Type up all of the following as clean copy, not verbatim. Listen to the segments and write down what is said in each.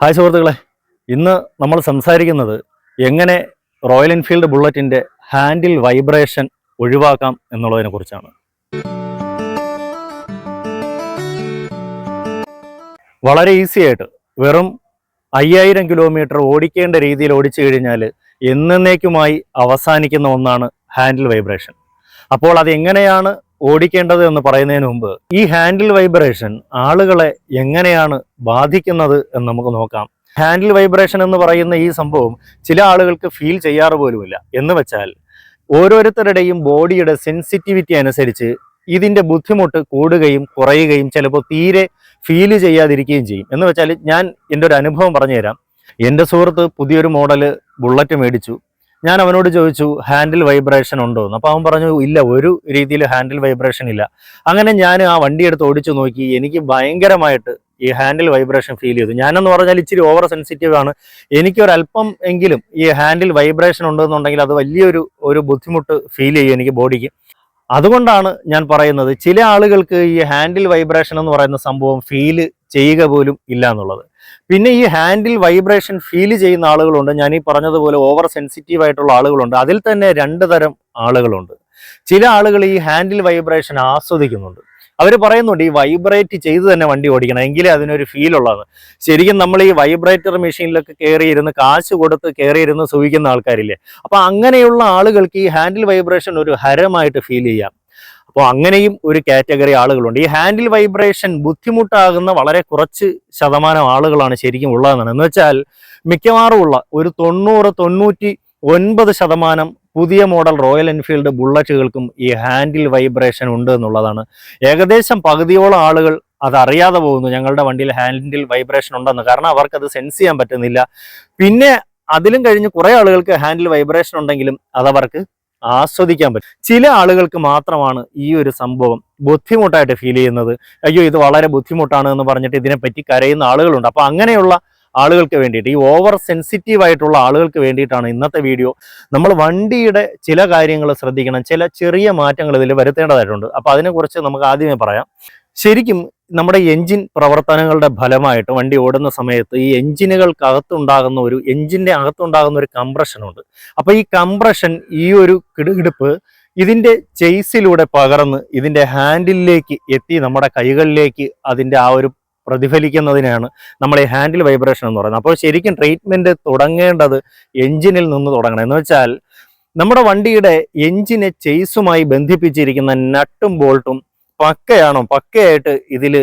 Hi സുഹൃത്തുക്കളെ, ഇന്ന് നമ്മൾ സംസാരിക്കുന്നത് എങ്ങനെ റോയൽ എൻഫീൽഡ് ബുള്ളറ്റിൻ്റെ ഹാൻഡിൽ വൈബ്രേഷൻ ഒഴിവാക്കാം എന്നുള്ളതിനെ കുറിച്ചാണ്. വളരെ ഈസി ആയിട്ട് വെറും 5000 കിലോമീറ്റർ ഓടിക്കേണ്ട രീതിയിൽ ഓടിച്ചു കഴിഞ്ഞാൽ എന്നേക്കുമായി അവസാനിക്കുന്ന ഒന്നാണ് ഹാൻഡിൽ വൈബ്രേഷൻ. അപ്പോൾ അതെങ്ങനെയാണ് ഓടിക്കേണ്ടത് എന്ന് പറയുന്നതിന് മുമ്പ് ഈ ഹാൻഡിൽ വൈബ്രേഷൻ ആളുകളെ എങ്ങനെയാണ് ബാധിക്കുന്നത് എന്ന് നമുക്ക് നോക്കാം. ഹാൻഡിൽ വൈബ്രേഷൻ എന്ന് പറയുന്ന ഈ സംഭവം ചില ആളുകൾക്ക് ഫീൽ ചെയ്യാറ് പോലുമില്ല. എന്ന് വെച്ചാൽ ഓരോരുത്തരുടെയും ബോഡിയുടെ സെൻസിറ്റിവിറ്റി അനുസരിച്ച് ഇതിൻ്റെ ബുദ്ധിമുട്ട് കൂടുകയും കുറയുകയും ചിലപ്പോൾ തീരെ ഫീല് ചെയ്യാതിരിക്കുകയും ചെയ്യും. എന്ന് വെച്ചാൽ ഞാൻ എൻ്റെ ഒരു അനുഭവം പറഞ്ഞു തരാം. എൻ്റെ സുഹൃത്ത് പുതിയൊരു മോഡല് ബുള്ളറ്റ് മേടിച്ചു. ഞാൻ അവനോട് ചോദിച്ചു ഹാൻഡിൽ വൈബ്രേഷൻ ഉണ്ടോ എന്ന്. അപ്പോൾ അവൻ പറഞ്ഞു ഇല്ല, ഒരു രീതിയിൽ ഹാൻഡിൽ വൈബ്രേഷൻ ഇല്ല. അങ്ങനെ ഞാൻ ആ വണ്ടി എടുത്ത് ഓടിച്ചു നോക്കി. എനിക്ക് ഭയങ്കരമായിട്ട് ഈ ഹാൻഡിൽ വൈബ്രേഷൻ ഫീൽ ചെയ്തു. ഞാനെന്ന് പറഞ്ഞാൽ ഇച്ചിരി ഓവർ സെൻസിറ്റീവ് ആണ്. എനിക്കൊരല്പം എങ്കിലും ഈ ഹാൻഡിൽ വൈബ്രേഷൻ ഉണ്ടെന്നുണ്ടെങ്കിൽ അത് വലിയൊരു ബുദ്ധിമുട്ട് ഫീൽ ചെയ്യും എനിക്ക് ബോഡിക്ക്. അതുകൊണ്ടാണ് ഞാൻ പറയുന്നത് ചില ആളുകൾക്ക് ഈ ഹാൻഡിൽ വൈബ്രേഷൻ എന്ന് പറയുന്ന സംഭവം ഫീല് ചെയ്യുക പോലും ഇല്ല എന്നുള്ളത്. പിന്നെ ഈ ഹാൻഡിൽ വൈബ്രേഷൻ ഫീല് ചെയ്യുന്ന ആളുകളുണ്ട്. ഞാൻ ഈ പറഞ്ഞതുപോലെ ഓവർ സെൻസിറ്റീവ് ആയിട്ടുള്ള ആളുകളുണ്ട്. അതിൽ തന്നെ 2 തരം ആളുകളുണ്ട്. ചില ആളുകൾ ഈ ഹാൻഡിൽ വൈബ്രേഷൻ ആസ്വദിക്കുന്നുണ്ട്. അവർ പറയുന്നുണ്ട് ഈ വൈബ്രേറ്റ് ചെയ്ത് തന്നെ വണ്ടി ഓടിക്കണം, എങ്കിലേ അതിനൊരു ഫീൽ ഉള്ളതാണ്. ശരിക്കും നമ്മൾ ഈ വൈബ്രേറ്റർ മെഷീനിലൊക്കെ കയറിയിരുന്ന് കാശ് കൊടുത്ത് കയറിയിരുന്ന് സൂഹിക്കുന്ന ആൾക്കാരില്ലേ, അപ്പോൾ അങ്ങനെയുള്ള ആളുകൾക്ക് ഈ ഹാൻഡിൽ വൈബ്രേഷൻ ഒരു ഹരമായിട്ട് ഫീൽ ചെയ്യാം. അപ്പോൾ അങ്ങനെയും ഒരു കാറ്റഗറി ആളുകളുണ്ട്. ഈ ഹാൻഡിൽ വൈബ്രേഷൻ ബുദ്ധിമുട്ടാകുന്ന വളരെ കുറച്ച് ശതമാനം ആളുകളാണ് ശരിക്കും ഉള്ളതെന്നാണ്. എന്ന് വെച്ചാൽ മിക്കവാറും ഉള്ള ഒരു 99% പുതിയ മോഡൽ റോയൽ എൻഫീൽഡ് ബുള്ളറ്റുകൾക്കും ഈ ഹാൻഡിൽ വൈബ്രേഷൻ ഉണ്ട് എന്നുള്ളതാണ്. ഏകദേശം പകുതിയോളം ആളുകൾ അതറിയാതെ പോകുന്നു ഞങ്ങളുടെ വണ്ടിയിൽ ഹാൻഡിൽ വൈബ്രേഷൻ ഉണ്ടെന്ന്. കാരണം അവർക്കത് സെൻസ് ചെയ്യാൻ പറ്റുന്നില്ല. പിന്നെ അതിലും കഴിഞ്ഞ് കുറേ ആളുകൾക്ക് ഹാൻഡിൽ വൈബ്രേഷൻ ഉണ്ടെങ്കിലും അതവർക്ക് ആസ്വദിക്കാൻ പറ്റും. ചില ആളുകൾക്ക് മാത്രമാണ് ഈ ഒരു സംഭവം ബുദ്ധിമുട്ടായിട്ട് ഫീൽ ചെയ്യുന്നത്. അയ്യോ ഇത് വളരെ ബുദ്ധിമുട്ടാണ് എന്ന് പറഞ്ഞിട്ട് ഇതിനെപ്പറ്റി കരയുന്ന ആളുകളുണ്ട്. അപ്പോൾ അങ്ങനെയുള്ള ആളുകൾക്ക് വേണ്ടിയിട്ട്, ഈ ഓവർ സെൻസിറ്റീവ് ആയിട്ടുള്ള ആളുകൾക്ക് വേണ്ടിയിട്ടാണ് ഇന്നത്തെ വീഡിയോ. നമ്മൾ വണ്ടിയുടെ ചില കാര്യങ്ങൾ ശ്രദ്ധിക്കണം, ചില ചെറിയ മാറ്റങ്ങൾ ഇതിൽ വരുത്തേണ്ടതായിട്ടുണ്ട്. അപ്പോൾ അതിനെക്കുറിച്ച് നമുക്ക് ആദ്യമേ പറയാം. ശരിക്കും നമ്മുടെ എൻജിൻ പ്രവർത്തനങ്ങളുടെ ഫലമായിട്ട് വണ്ടി ഓടുന്ന സമയത്ത് ഈ എൻജിൻ്റെ അകത്തുണ്ടാകുന്ന ഒരു കംപ്രഷനുണ്ട്. അപ്പോൾ ഈ കംപ്രഷൻ, ഈ ഒരു കിടുകിടുപ്പ് ഇതിൻ്റെ ചെയ്സിലൂടെ പകർന്ന് ഇതിൻ്റെ ഹാൻഡിലേക്ക് എത്തി നമ്മുടെ കൈകളിലേക്ക് അതിൻ്റെ ആ ഒരു പ്രതിഫലിക്കുന്നതിനാണ് നമ്മൾ ഈ ഹാൻഡിൽ വൈബ്രേഷൻ എന്ന് പറയുന്നത്. അപ്പോൾ ശരിക്കും ട്രീറ്റ്മെൻറ്റ് തുടങ്ങേണ്ടത് എൻജിനിൽ നിന്ന് തുടങ്ങണം. എന്ന് വെച്ചാൽ നമ്മുടെ വണ്ടിയുടെ എൻജിനെ ചെയ്സുമായി ബന്ധിപ്പിച്ചിരിക്കുന്ന നട്ടും ബോൾട്ടും പക്കയായിട്ട് ഇതിൽ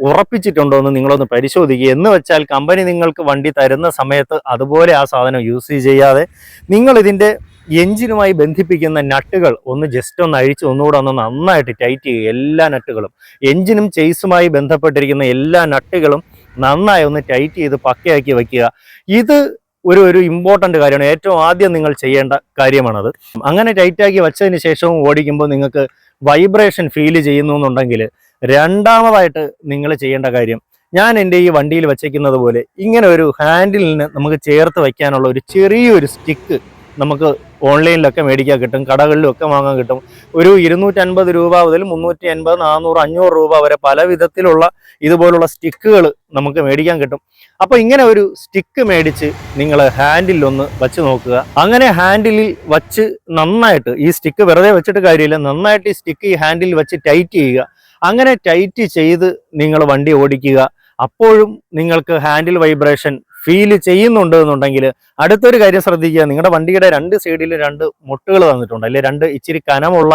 ഉറപ്പിച്ചിട്ടുണ്ടോ എന്ന് നിങ്ങളൊന്ന് പരിശോധിക്കുക. എന്ന് വെച്ചാൽ കമ്പനി നിങ്ങൾക്ക് വണ്ടി തരുന്ന സമയത്ത് അതുപോലെ ആ സാധനം യൂസ് ചെയ്യാതെ നിങ്ങൾ ഇതിൻ്റെ എൻജിനുമായി ബന്ധിപ്പിക്കുന്ന നട്ടുകൾ ജസ്റ്റ് ഒന്ന് അഴിച്ച് ഒന്നുകൂടെ നന്നായിട്ട് ടൈറ്റ് ചെയ്യുക. എല്ലാ നട്ടുകളും, എൻജിനും ചെയ്സുമായി ബന്ധപ്പെട്ടിരിക്കുന്ന എല്ലാ നട്ടുകളും നന്നായി ഒന്ന് ടൈറ്റ് ചെയ്ത് പക്കയാക്കി വയ്ക്കുക. ഇത് ഒരു ഇമ്പോർട്ടൻ്റ് കാര്യമാണ്. ഏറ്റവും ആദ്യം നിങ്ങൾ ചെയ്യേണ്ട കാര്യമാണത്. അങ്ങനെ ടൈറ്റാക്കി വെച്ചതിന് ശേഷവും ഓടിക്കുമ്പോൾ നിങ്ങൾക്ക് വൈബ്രേഷൻ ഫീൽ ചെയ്യുന്നു എന്നുണ്ടെങ്കിൽ രണ്ടാമതായിട്ട് നിങ്ങൾ ചെയ്യേണ്ട കാര്യം, ഞാൻ എൻ്റെ ഈ വണ്ടിയിൽ വെച്ചേക്കുന്നത് പോലെ ഇങ്ങനെ ഒരു ഹാൻഡിലിന് നമുക്ക് ചേർത്ത് വയ്ക്കാനുള്ള ഒരു ചെറിയൊരു സ്റ്റിക്ക് നമുക്ക് ഓൺലൈനിലൊക്കെ മേടിക്കാൻ കിട്ടും, കടകളിലൊക്കെ വാങ്ങാൻ കിട്ടും. ഒരു 250 രൂപ മുതൽ 380, 400, 500 രൂപ വരെ പല വിധത്തിലുള്ള ഇതുപോലുള്ള സ്റ്റിക്കുകൾ നമുക്ക് മേടിക്കാൻ കിട്ടും. അപ്പോൾ ഇങ്ങനെ ഒരു സ്റ്റിക്ക് മേടിച്ച് നിങ്ങൾ ഹാൻഡിലൊന്ന് വച്ച് നോക്കുക. അങ്ങനെ ഹാൻഡിലിൽ വച്ച് നന്നായിട്ട്, ഈ സ്റ്റിക്ക് വെറുതെ വെച്ചിട്ട് കാര്യമില്ല, നന്നായിട്ട് ഈ സ്റ്റിക്ക് ഈ ഹാൻഡിൽ വെച്ച് ടൈറ്റ് ചെയ്യുക. അങ്ങനെ ടൈറ്റ് ചെയ്ത് നിങ്ങൾ വണ്ടി ഓടിക്കുക. അപ്പോഴും നിങ്ങൾക്ക് ഹാൻഡിൽ വൈബ്രേഷൻ ഫീല് ചെയ്യുന്നുണ്ട് എന്നുണ്ടെങ്കിൽ അടുത്തൊരു കാര്യം ശ്രദ്ധിക്കുക. നിങ്ങളുടെ വണ്ടിയുടെ 2 സൈഡിൽ 2 മുട്ടുകൾ തന്നിട്ടുണ്ട്, അല്ലെ 2 ഇച്ചിരി കനമുള്ള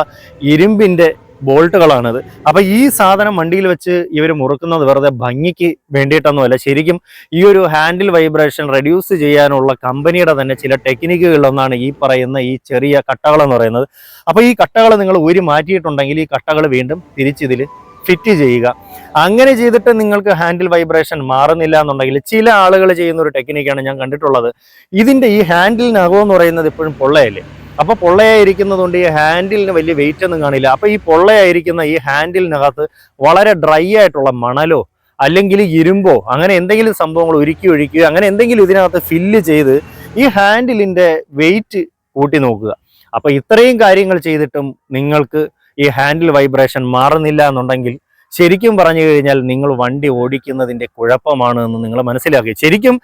ഇരുമ്പിൻ്റെ ബോൾട്ടുകളാണിത്. അപ്പോൾ ഈ സാധനം വണ്ടിയിൽ വെച്ച് ഇവർ മുറുക്കുന്നത് വെറുതെ ഭംഗിക്ക് വേണ്ടിയിട്ടൊന്നുമല്ല. ശരിക്കും ഈ ഒരു ഹാൻഡിൽ വൈബ്രേഷൻ റെഡ്യൂസ് ചെയ്യാനുള്ള കമ്പനിയുടെ തന്നെ ചില ടെക്നിക്കുകളിലൊന്നാണ് ഈ പറയുന്ന ഈ ചെറിയ കട്ടകൾ എന്ന് പറയുന്നത്. അപ്പോൾ ഈ കട്ടകൾ നിങ്ങൾ ഊരി മാറ്റിയിട്ടുണ്ടെങ്കിൽ ഈ കട്ടകൾ വീണ്ടും തിരിച്ചിതിൽ ഫിറ്റ് ചെയ്യുക. അങ്ങനെ ചെയ്തിട്ട് നിങ്ങൾക്ക് ഹാൻഡിൽ വൈബ്രേഷൻ മാറുന്നില്ല എന്നുണ്ടെങ്കിൽ ചില ആളുകൾ ചെയ്യുന്ന ഒരു ടെക്നിക്കാണ് ഞാൻ കണ്ടിട്ടുള്ളത്. ഇതിൻ്റെ ഈ ഹാൻഡിലിനകം എന്ന് പറയുന്നത് എപ്പോഴും പൊള്ളയല്ലേ. അപ്പോൾ പൊള്ളയായിരിക്കുന്നതുകൊണ്ട് ഈ ഹാൻഡിലിന് വലിയ വെയിറ്റ് ഒന്നും കാണില്ല. അപ്പോൾ ഈ പൊള്ളയായിരിക്കുന്ന ഈ ഹാൻഡിലിനകത്ത് വളരെ ഡ്രൈ ആയിട്ടുള്ള മണലോ അല്ലെങ്കിൽ ഇരുമ്പോ അങ്ങനെ എന്തെങ്കിലും സംഭവങ്ങൾ ഉരുക്കി ഒഴിക്കുക, അങ്ങനെ എന്തെങ്കിലും ഇതിനകത്ത് ഫില്ല് ചെയ്ത് ഈ ഹാൻഡിലിൻ്റെ വെയിറ്റ് കൂട്ടി നോക്കുക. അപ്പോൾ ഇത്രയും കാര്യങ്ങൾ ചെയ്തിട്ടും നിങ്ങൾക്ക് ഈ ഹാൻഡിൽ വൈബ്രേഷൻ മാറുന്നില്ല എന്നുണ്ടെങ്കിൽ ശരിക്കും പറഞ്ഞു കഴിഞ്ഞാൽ നിങ്ങൾ വണ്ടി ഓടിക്കുന്നതിൻ്റെ കുഴപ്പമാണ് എന്ന് നിങ്ങൾ മനസ്സിലാക്കി. ശരിക്കും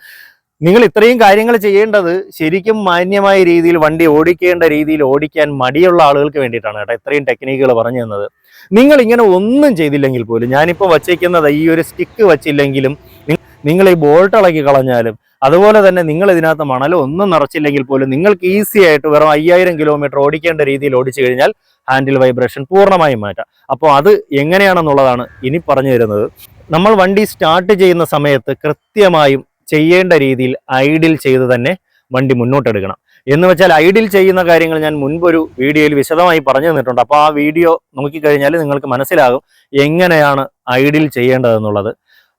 നിങ്ങൾ ഇത്രയും കാര്യങ്ങൾ ചെയ്യേണ്ടത് ശരിക്കും മാന്യമായ രീതിയിൽ വണ്ടി ഓടിക്കേണ്ട രീതിയിൽ ഓടിക്കാൻ മടിയുള്ള ആളുകൾക്ക് വേണ്ടിയിട്ടാണ് കേട്ടോ ഇത്രയും ടെക്നിക്കുകൾ പറഞ്ഞു തന്നത്. നിങ്ങൾ ഇങ്ങനെ ഒന്നും ചെയ്തില്ലെങ്കിൽ പോലും, ഞാനിപ്പോൾ വച്ചേക്കുന്നത് ഈ ഒരു സ്റ്റിക്ക് വച്ചില്ലെങ്കിലും, നിങ്ങൾ ഈ ബോൾട്ട് ഇളക്കി കളഞ്ഞാലും, അതുപോലെ തന്നെ നിങ്ങൾ ഇതിനകത്ത് മണലോ ഒന്നും നിറച്ചില്ലെങ്കിൽ പോലും നിങ്ങൾക്ക് ഈസി ആയിട്ട് വെറും 5000 കിലോമീറ്റർ ഓടിക്കേണ്ട രീതിയിൽ ഓടിച്ചു കഴിഞ്ഞാൽ ഹാൻഡിൽ വൈബ്രേഷൻ പൂർണ്ണമായും മാറ്റാം. അപ്പോൾ അത് എങ്ങനെയാണെന്നുള്ളതാണ് ഇനി പറഞ്ഞു തരുന്നത്. നമ്മൾ വണ്ടി സ്റ്റാർട്ട് ചെയ്യുന്ന സമയത്ത് കൃത്യമായും ചെയ്യേണ്ട രീതിയിൽ ഐഡിൽ ചെയ്ത് തന്നെ വണ്ടി മുന്നോട്ടെടുക്കണം. എന്ന് വെച്ചാൽ ഐഡിൽ ചെയ്യുന്ന കാര്യങ്ങൾ ഞാൻ മുൻപൊരു വീഡിയോയിൽ വിശദമായി പറഞ്ഞു തന്നിട്ടുണ്ട്. അപ്പോൾ ആ വീഡിയോ നോക്കിക്കഴിഞ്ഞാൽ നിങ്ങൾക്ക് മനസ്സിലാകും എങ്ങനെയാണ് ഐഡിൽ ചെയ്യേണ്ടതെന്നുള്ളത്.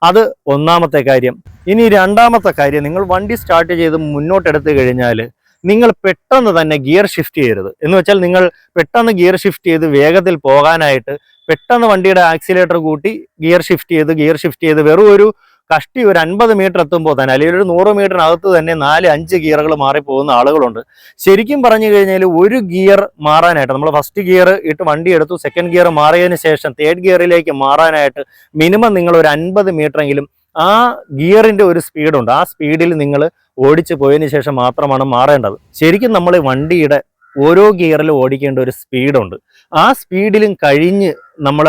അത് ഒന്നാമത്തെ കാര്യം. ഇനി രണ്ടാമത്തെ കാര്യം, നിങ്ങൾ വണ്ടി സ്റ്റാർട്ട് ചെയ്ത് മുന്നോട്ടെടുത്ത് കഴിഞ്ഞാൽ നിങ്ങൾ പെട്ടെന്ന് തന്നെ ഗിയർ ഷിഫ്റ്റ് ചെയ്യരുത്. എന്ന് വെച്ചാൽ നിങ്ങൾ പെട്ടെന്ന് ഗിയർ ഷിഫ്റ്റ് ചെയ്ത് വേഗത്തിൽ പോകാനായിട്ട് പെട്ടെന്ന് വണ്ടിയുടെ ആക്സിലേറ്റർ കൂട്ടി ഗിയർ ഷിഫ്റ്റ് ചെയ്ത് വെറും ഒരു കഷ്ടി ഒരു 50 മീറ്റർ എത്തുമ്പോൾ തന്നെ, അല്ലെങ്കിൽ ഒരു 100 മീറ്ററിനകത്ത് തന്നെ 4-5 ഗിയറുകൾ മാറിപ്പോകുന്ന ആളുകളുണ്ട്. ശരിക്കും പറഞ്ഞു കഴിഞ്ഞാൽ ഒരു ഗിയർ മാറാനായിട്ട്, നമ്മൾ ഫസ്റ്റ് ഗിയർ ഇട്ട് വണ്ടി എടുത്തു, സെക്കൻഡ് ഗിയർ മാറിയതിന് ശേഷം തേർഡ് ഗിയറിലേക്ക് മാറാനായിട്ട് മിനിമം നിങ്ങൾ ഒരു 50 മീറ്ററെങ്കിലും ആ ഗിയറിന്റെ ഒരു സ്പീഡുണ്ട്. ആ സ്പീഡിൽ നിങ്ങൾ ഓടിച്ചു പോയതിന് ശേഷം മാത്രമാണ് മാറേണ്ടത്. ശരിക്കും നമ്മൾ വണ്ടിയുടെ ഓരോ ഗിയറിലും ഓടിക്കേണ്ട ഒരു സ്പീഡുണ്ട്. ആ സ്പീഡിലും കഴിഞ്ഞ് നമ്മൾ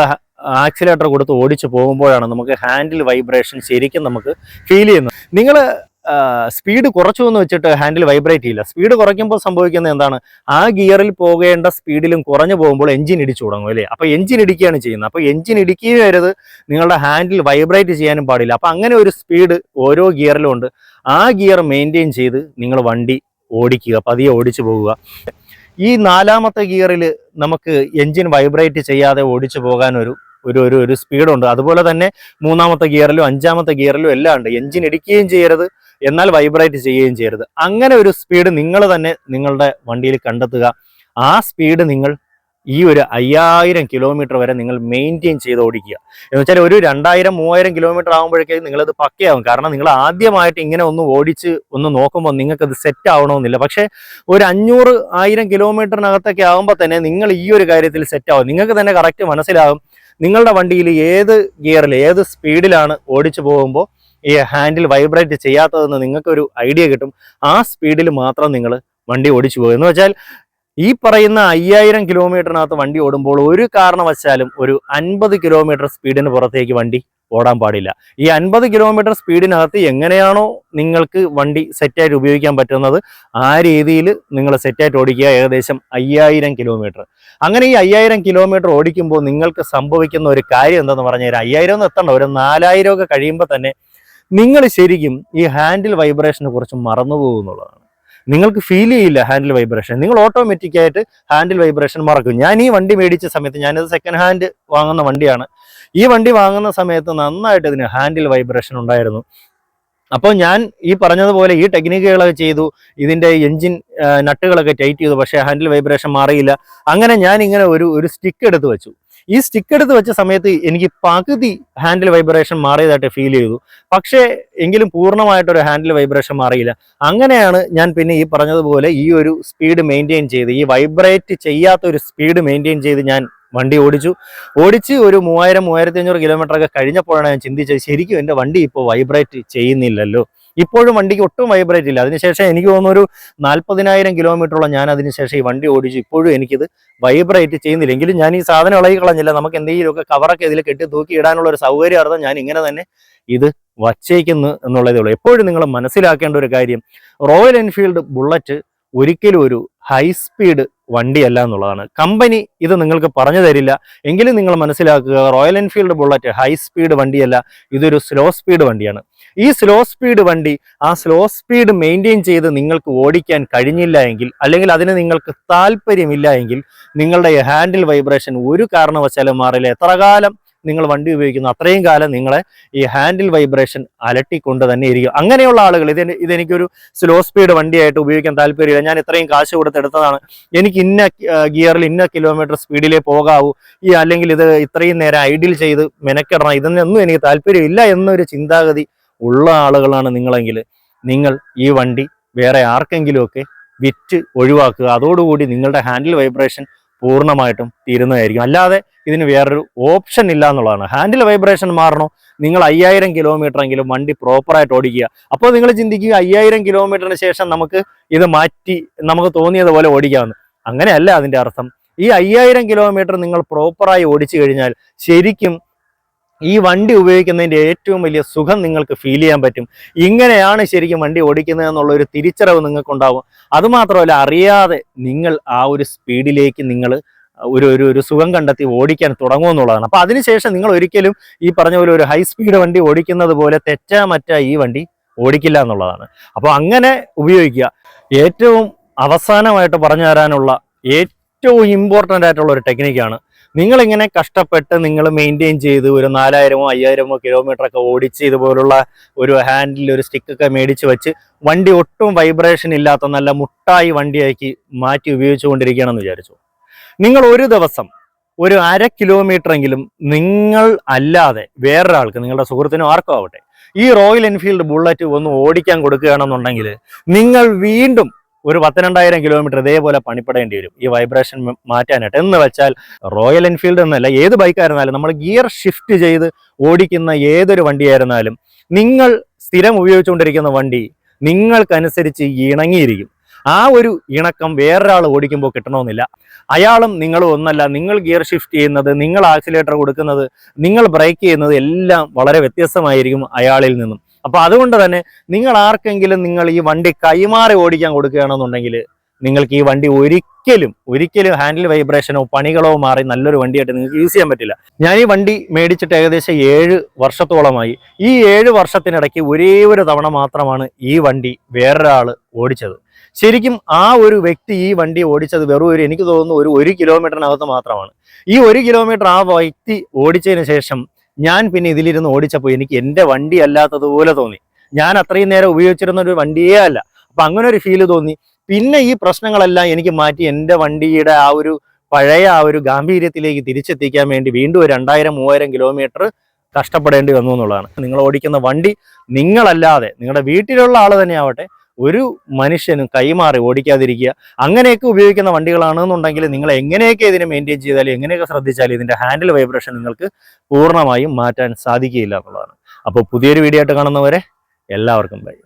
ആക്സിലേറ്റർ കൊടുത്ത് ഓടിച്ചു പോകുമ്പോഴാണ് നമുക്ക് ഹാൻഡിൽ വൈബ്രേഷൻ ശരിക്കും നമുക്ക് ഫീൽ ചെയ്യുന്നത്. നിങ്ങൾ സ്പീഡ് കുറച്ചു എന്ന് വെച്ചിട്ട് ഹാൻഡിൽ വൈബ്രേറ്റ് ചെയ്യില്ല. സ്പീഡ് കുറയ്ക്കുമ്പോൾ സംഭവിക്കുന്നത് എന്താണ്, ആ ഗിയറിൽ പോകേണ്ട സ്പീഡിലും കുറഞ്ഞു പോകുമ്പോൾ എഞ്ചിൻ ഇടിച്ചു തുടങ്ങും അല്ലേ. അപ്പോൾ എഞ്ചിൻ ഇടിക്കുകയാണ് ചെയ്യുന്നത്. അപ്പോൾ എഞ്ചിൻ ഇടിക്കുകയും വരരുത്, നിങ്ങളുടെ ഹാൻഡിൽ വൈബ്രേറ്റ് ചെയ്യാനും പാടില്ല. അപ്പോൾ അങ്ങനെ ഒരു സ്പീഡ് ഓരോ ഗിയറിലും ഉണ്ട്. ആ ഗിയർ മെയിൻറ്റെയിൻ ചെയ്ത് നിങ്ങൾ വണ്ടി ഓടിക്കുക, പതിയെ ഓടിച്ചു പോകുക. ഈ 4ാമത്തെ ഗിയറിൽ നമുക്ക് എഞ്ചിൻ വൈബ്രേറ്റ് ചെയ്യാതെ ഓടിച്ചു പോകാൻ ഒരു സ്പീഡുണ്ട്. അതുപോലെ തന്നെ 3ാമത്തെ ഗിയറിലും 5ാമത്തെ ഗിയറിലും എല്ലാം ഉണ്ട്. എഞ്ചിൻ ഇടിക്കുകയും ചെയ്യരുത്, എന്നാൽ വൈബ്രേറ്റ് ചെയ്യുകയും ചെയ്യരുത്. അങ്ങനെ ഒരു സ്പീഡ് നിങ്ങൾ തന്നെ നിങ്ങളുടെ വണ്ടിയിൽ കണ്ടെത്തുക. ആ സ്പീഡ് നിങ്ങൾ ഈ ഒരു 5000 കിലോമീറ്റർ വരെ നിങ്ങൾ മെയിൻറ്റെയിൻ ചെയ്ത് ഓടിക്കുക. എന്ന് വെച്ചാൽ ഒരു 2000-3000 കിലോമീറ്റർ ആകുമ്പോഴേക്കും നിങ്ങളത് പക്കയാവും. കാരണം നിങ്ങൾ ആദ്യമായിട്ട് ഇങ്ങനെ ഒന്ന് ഓടിച്ച് ഒന്ന് നോക്കുമ്പോൾ നിങ്ങൾക്കത് സെറ്റ് ആവണമെന്നില്ല. പക്ഷേ ഒരു 500-1000 കിലോമീറ്ററിനകത്തൊക്കെ ആകുമ്പോൾ തന്നെ നിങ്ങൾ ഈ ഒരു കാര്യത്തിൽ സെറ്റ് ആവും. നിങ്ങൾക്ക് തന്നെ കറക്റ്റ് മനസ്സിലാകും നിങ്ങളുടെ വണ്ടിയിൽ ഏത് ഗിയറിൽ ഏത് സ്പീഡിലാണ് ഓടിച്ചു പോകുമ്പോൾ ഈ ഹാൻഡിൽ വൈബ്രേറ്റ് ചെയ്യാത്തതെന്ന് നിങ്ങൾക്കൊരു ഐഡിയ കിട്ടും. ആ സ്പീഡിൽ മാത്രം നിങ്ങൾ വണ്ടി ഓടിച്ചു പോകും. എന്ന് വെച്ചാൽ ഈ പറയുന്ന 5000 കിലോമീറ്ററിനകത്ത് വണ്ടി ഓടുമ്പോൾ ഒരു കാരണവശാലും ഒരു 50 കിലോമീറ്റർ സ്പീഡിന് പുറത്തേക്ക് വണ്ടി ഓടാൻ പാടില്ല. ഈ 50 കിലോമീറ്റർ സ്പീഡിനകത്ത് എങ്ങനെയാണോ നിങ്ങൾക്ക് വണ്ടി സെറ്റായിട്ട് ഉപയോഗിക്കാൻ പറ്റുന്നത് ആ രീതിയിൽ നിങ്ങൾ സെറ്റായിട്ട് ഓടിക്കുക. ഏകദേശം 5000 കിലോമീറ്റർ. അങ്ങനെ ഈ 5000 കിലോമീറ്റർ ഓടിക്കുമ്പോൾ നിങ്ങൾക്ക് സംഭവിക്കുന്ന ഒരു കാര്യം എന്താണെന്ന് പറഞ്ഞാൽ 5000 ഒന്നും എത്തണ്ട, ഒരു 4000 ഒക്കെ കഴിയുമ്പോൾ തന്നെ നിങ്ങൾ ശരിക്കും ഈ ഹാൻഡിൽ വൈബ്രേഷനെ കുറിച്ച് മറന്നു പോകുന്നുള്ളതാണ്. നിങ്ങൾക്ക് ഫീൽ ചെയ്യില്ല ഹാൻഡിൽ വൈബ്രേഷൻ. നിങ്ങൾ ഓട്ടോമാറ്റിക്കായിട്ട് ഹാൻഡിൽ വൈബ്രേഷൻ മറക്കും. ഞാൻ ഈ വണ്ടി മേടിച്ച സമയത്ത്, ഞാനിത് സെക്കൻഡ് ഹാൻഡ് വാങ്ങുന്ന വണ്ടിയാണ്, ഈ വണ്ടി വാങ്ങുന്ന സമയത്ത് നന്നായിട്ട് ഇതിന് ഹാൻഡിൽ വൈബ്രേഷൻ ഉണ്ടായിരുന്നു. അപ്പോൾ ഞാൻ ഈ പറഞ്ഞതുപോലെ ഈ ടെക്നിക്കുകളൊക്കെ ചെയ്തു, ഇതിൻ്റെ എൻജിൻ നട്ടുകളൊക്കെ ടൈറ്റ് ചെയ്തു, പക്ഷേ ഹാൻഡിൽ വൈബ്രേഷൻ മാറിയില്ല. അങ്ങനെ ഞാൻ ഇങ്ങനെ ഒരു സ്റ്റിക്ക് എടുത്ത് വെച്ചു. ഈ സ്റ്റിക്ക് എടുത്ത് വെച്ച സമയത്ത് എനിക്ക് പകുതി ഹാൻഡിൽ വൈബ്രേഷൻ മാറിയതായിട്ട് ഫീൽ ചെയ്തു. പക്ഷേ എങ്കിലും പൂർണ്ണമായിട്ടൊരു ഹാൻഡിൽ വൈബ്രേഷൻ മാറിയില്ല. അങ്ങനെയാണ് ഞാൻ പിന്നെ ഈ പറഞ്ഞതുപോലെ ഈ ഒരു സ്പീഡ് മെയിൻറ്റെയിൻ ചെയ്ത്, ഈ വൈബ്രേറ്റ് ചെയ്യാത്ത ഒരു സ്പീഡ് മെയിൻറ്റെയിൻ ചെയ്ത് ഞാൻ വണ്ടി ഓടിച്ച് ഒരു 3000-3500 കിലോമീറ്റർ ഒക്കെ കഴിഞ്ഞപ്പോഴാണ് ഞാൻ ചിന്തിച്ചത്, ശരിക്കും എൻ്റെ വണ്ടി ഇപ്പോൾ വൈബ്രേറ്റ് ചെയ്യുന്നില്ലല്ലോ. ഇപ്പോഴും വണ്ടിക്ക് ഒട്ടും വൈബ്രേറ്റ് ഇല്ല. അതിനുശേഷം എനിക്ക് തോന്നുന്നു ഒരു 40,000 കിലോമീറ്ററോളം ഞാൻ അതിനുശേഷം ഈ വണ്ടി ഓടിച്ചു. ഇപ്പോഴും എനിക്കിത് വൈബ്രേറ്റ് ചെയ്യുന്നില്ല. എങ്കിലും ഞാൻ ഈ സാധനം ഇളകി കളഞ്ഞില്ല. നമുക്ക് എന്തെങ്കിലുമൊക്കെ കവറൊക്കെ ഇതിൽ കെട്ടി തൂക്കി ഇടാനുള്ള ഒരു സൗകര്യാർത്ഥം ഞാൻ ഇങ്ങനെ തന്നെ ഇത് വച്ചേക്കുന്നു എന്നുള്ളതേ ഉള്ളൂ. എപ്പോഴും നിങ്ങൾ മനസ്സിലാക്കേണ്ട ഒരു കാര്യം, റോയൽ എൻഫീൽഡ് ബുള്ളറ്റ് ഒരിക്കലും ഒരു ഹൈ സ്പീഡ് വണ്ടിയല്ല എന്നുള്ളതാണ്. കമ്പനി ഇത് നിങ്ങൾക്ക് പറഞ്ഞു തരില്ല. എങ്കിലും നിങ്ങൾ മനസ്സിലാക്കുക, royal enfield bullet high speed വണ്ടിയല്ല, ഇതൊരു സ്ലോ സ്പീഡ് വണ്ടിയാണ്. ഈ സ്ലോ സ്പീഡ് വണ്ടി ആ സ്ലോ സ്പീഡ് മെയിൻറ്റെയിൻ ചെയ്ത് നിങ്ങൾക്ക് ഓടിക്കാൻ കഴിഞ്ഞില്ല എങ്കിൽ, അല്ലെങ്കിൽ അതിന് നിങ്ങൾക്ക് താല്പര്യമില്ല എങ്കിൽ, നിങ്ങളുടെ ഹാൻഡിൽ വൈബ്രേഷൻ ഒരു കാരണവശാലും മാറില്ല. എത്ര കാലം നിങ്ങൾ വണ്ടി ഉപയോഗിക്കുന്നു അത്രയും കാലം നിങ്ങളെ ഈ ഹാൻഡിൽ വൈബ്രേഷൻ അലട്ടിക്കൊണ്ട് തന്നെ ഇരിക്കും. അങ്ങനെയുള്ള ആളുകൾ, ഇതെനിക്കൊരു സ്ലോ സ്പീഡ് വണ്ടിയായിട്ട് ഉപയോഗിക്കാൻ താല്പര്യമില്ല, ഞാൻ ഇത്രയും കാശ് കൊടുത്തെടുത്തതാണ്, എനിക്ക് ഇന്ന ഗിയറിൽ ഇന്ന കിലോമീറ്റർ സ്പീഡിലേ പോകാവൂ, അല്ലെങ്കിൽ ഇത് ഇത്രയും നേരം ഐഡിൽ ചെയ്ത് മെനക്കെടണം, ഇതൊന്നും എനിക്ക് താല്പര്യമില്ല എന്നൊരു ചിന്താഗതി ഉള്ള ആളുകളാണ് നിങ്ങളെങ്കിൽ, നിങ്ങൾ ഈ വണ്ടി വേറെ ആർക്കെങ്കിലുമൊക്കെ വിറ്റ് ഒഴിവാക്കുക. അതോടുകൂടി നിങ്ങളുടെ ഹാൻഡിൽ വൈബ്രേഷൻ പൂർണ്ണമായിട്ടും തീരുന്നതായിരിക്കും. അല്ലാതെ ഇതിന് വേറൊരു ഓപ്ഷൻ ഇല്ല എന്നുള്ളതാണ്. ഹാൻഡിൽ വൈബ്രേഷൻ മാറണോ, നിങ്ങൾ 5000 കിലോമീറ്റർ എങ്കിലും വണ്ടി പ്രോപ്പറായിട്ട് ഓടിക്കുക. അപ്പോൾ നിങ്ങൾ ചിന്തിക്കുക 5000 കിലോമീറ്ററിന് ശേഷം നമുക്ക് ഇത് മാറ്റി നമുക്ക് തോന്നിയതുപോലെ ഓടിക്കാമെന്ന്. അങ്ങനെയല്ല അതിൻ്റെ അർത്ഥം. ഈ 5000 കിലോമീറ്റർ നിങ്ങൾ പ്രോപ്പറായി ഓടിച്ചു കഴിഞ്ഞാൽ ശരിക്കും ഈ വണ്ടി ഉപയോഗിക്കുന്നതിൻ്റെ ഏറ്റവും വലിയ സുഖം നിങ്ങൾക്ക് ഫീൽ ചെയ്യാൻ പറ്റും. ഇങ്ങനെയാണ് ശരിക്കും വണ്ടി ഓടിക്കുന്നത് എന്നുള്ളൊരു തിരിച്ചറിവ് നിങ്ങൾക്കുണ്ടാവും. അതുമാത്രമല്ല, അറിയാതെ നിങ്ങൾ ആ ഒരു സ്പീഡിലേക്ക് നിങ്ങൾ ഒരു സുഖം കണ്ടെത്തി ഓടിക്കാൻ തുടങ്ങുമെന്നുള്ളതാണ്. അപ്പോൾ അതിനുശേഷം നിങ്ങൾ ഒരിക്കലും ഈ പറഞ്ഞ പോലെ ഒരു ഹൈ സ്പീഡ് വണ്ടി ഓടിക്കുന്നത് പോലെ തെറ്റാ ഈ വണ്ടി ഓടിക്കില്ല എന്നുള്ളതാണ്. അപ്പോൾ അങ്ങനെ ഉപയോഗിക്കുക. ഏറ്റവും അവസാനമായിട്ട് പറഞ്ഞു തരാനുള്ള ഏറ്റവും ഇമ്പോർട്ടൻ്റ് ആയിട്ടുള്ള ഒരു ടെക്നിക്കാണ്. നിങ്ങളിങ്ങനെ കഷ്ടപ്പെട്ട് നിങ്ങൾ മെയിൻറ്റെയിൻ ചെയ്ത് ഒരു 4000 5000 കിലോമീറ്റർ ഒക്കെ ഓടിച്ച് ഇതുപോലുള്ള ഒരു ഹാൻഡിൽ ഒരു സ്റ്റിക്കൊക്കെ മേടിച്ച് വെച്ച് വണ്ടി ഒട്ടും വൈബ്രേഷൻ ഇല്ലാത്ത നല്ല മുട്ടായി വണ്ടിയാക്കി മാറ്റി ഉപയോഗിച്ചുകൊണ്ടിരിക്കുകയാണെന്ന് വിചാരിച്ചു. നിങ്ങൾ ഒരു ദിവസം ഒരു 1/2 കിലോമീറ്റർ എങ്കിലും നിങ്ങൾ അല്ലാതെ വേറൊരാൾക്ക്, നിങ്ങളുടെ സുഹൃത്തിനോ ആർക്കോ ആവട്ടെ, ഈ റോയൽ എൻഫീൽഡ് ബുള്ളറ്റ് ഒന്ന് ഓടിക്കാൻ കൊടുക്കുകയാണെന്നുണ്ടെങ്കിൽ നിങ്ങൾ വീണ്ടും ഒരു 12000 കിലോമീറ്റർ ഇതേപോലെ പണിപ്പെടേണ്ടി വരും ഈ വൈബ്രേഷൻ മാറ്റാനായിട്ട്. എന്ന് വെച്ചാൽ റോയൽ എൻഫീൽഡ് എന്നല്ല, ഏത് ബൈക്കായിരുന്നാലും നമ്മൾ ഗിയർ ഷിഫ്റ്റ് ചെയ്ത് ഓടിക്കുന്ന ഏതൊരു വണ്ടിയായിരുന്നാലും നിങ്ങൾ സ്ഥിരം ഉപയോഗിച്ചുകൊണ്ടിരിക്കുന്ന വണ്ടി നിങ്ങൾക്കനുസരിച്ച് ഇണങ്ങിയിരിക്കും. ആ ഒരു ഇണക്കം വേറൊരാൾ ഓടിക്കുമ്പോൾ കിട്ടണമെന്നില്ല. അയാളും നിങ്ങളും ഒന്നല്ല. നിങ്ങൾ ഗിയർ ഷിഫ്റ്റ് ചെയ്യുന്നത്, നിങ്ങൾ ആക്സിലേറ്റർ കൊടുക്കുന്നത്, നിങ്ങൾ ബ്രേക്ക് ചെയ്യുന്നത് എല്ലാം വളരെ വ്യത്യസ്തമായിരിക്കും അയാളിൽ നിന്നും. അപ്പോൾ അതുകൊണ്ട് തന്നെ നിങ്ങൾ ആർക്കെങ്കിലും നിങ്ങൾ ഈ വണ്ടി കൈമാറി ഓടിക്കാൻ കൊടുക്കുകയാണെന്നുണ്ടെങ്കിൽ നിങ്ങൾക്ക് ഈ വണ്ടി ഒരിക്കലും ഹാൻഡിൽ വൈബ്രേഷനോ പണികളോ മാറി നല്ലൊരു വണ്ടിയായിട്ട് നിങ്ങൾക്ക് യൂസ് ചെയ്യാൻ പറ്റില്ല. ഞാൻ ഈ വണ്ടി മേടിച്ചിട്ട് ഏകദേശം 7 വർഷത്തോളമായി. ഈ 7 വർഷത്തിനിടയ്ക്ക് ഒരേ ഒരു തവണ മാത്രമാണ് ഈ വണ്ടി വേറൊരാൾ ഓടിച്ചത്. ശരിക്കും ആ ഒരു വ്യക്തി ഈ വണ്ടി ഓടിച്ചത് വെറും എനിക്ക് തോന്നുന്നു ഒരു കിലോമീറ്ററിനകത്ത് മാത്രമാണ്. ഈ 1 കിലോമീറ്റർ ആ വ്യക്തി ഓടിച്ചതിന് ശേഷം ഞാൻ പിന്നെ ഇതിലിരുന്ന് ഓടിച്ചപ്പോൾ എനിക്ക് എൻ്റെ വണ്ടി അല്ലാത്തതുപോലെ തോന്നി. ഞാൻ അത്രയും നേരം ഉപയോഗിച്ചിരുന്ന ഒരു വണ്ടിയേ അല്ല. അപ്പം അങ്ങനെ ഒരു ഫീല് തോന്നി. പിന്നെ ഈ പ്രശ്നങ്ങളെല്ലാം എനിക്ക് മാറ്റി എൻ്റെ വണ്ടിയുടെ ആ ഒരു പഴയ ആ ഒരു ഗാംഭീര്യത്തിലേക്ക് തിരിച്ചെത്തിക്കാൻ വേണ്ടി വീണ്ടും ഒരു 2000-3000 കിലോമീറ്റർ കഷ്ടപ്പെടേണ്ടി വന്നു എന്നുള്ളതാണ്. നിങ്ങൾ ഓടിക്കുന്ന വണ്ടി നിങ്ങളല്ലാതെ നിങ്ങളുടെ വീട്ടിലുള്ള ആൾ തന്നെ ആവട്ടെ ഒരു മനുഷ്യനും കൈമാറി ഓടിക്കാതിരിക്കുക. അങ്ങനെയൊക്കെ ഉപയോഗിക്കുന്ന വണ്ടികളാണെന്നുണ്ടെങ്കിൽ നിങ്ങൾ എങ്ങനെയൊക്കെ ഇതിനെ മെയിൻറ്റെയിൻ ചെയ്താലും എങ്ങനെയൊക്കെ ശ്രദ്ധിച്ചാലും ഇതിൻ്റെ ഹാൻഡിൽ വൈബ്രേഷൻ നിങ്ങൾക്ക് പൂർണ്ണമായും മാറ്റാൻ സാധിക്കുകയില്ല എന്നുള്ളതാണ്. അപ്പോൾ പുതിയൊരു വീഡിയോ ആയിട്ട് കാണുന്നവരെ എല്ലാവർക്കും ബൈ.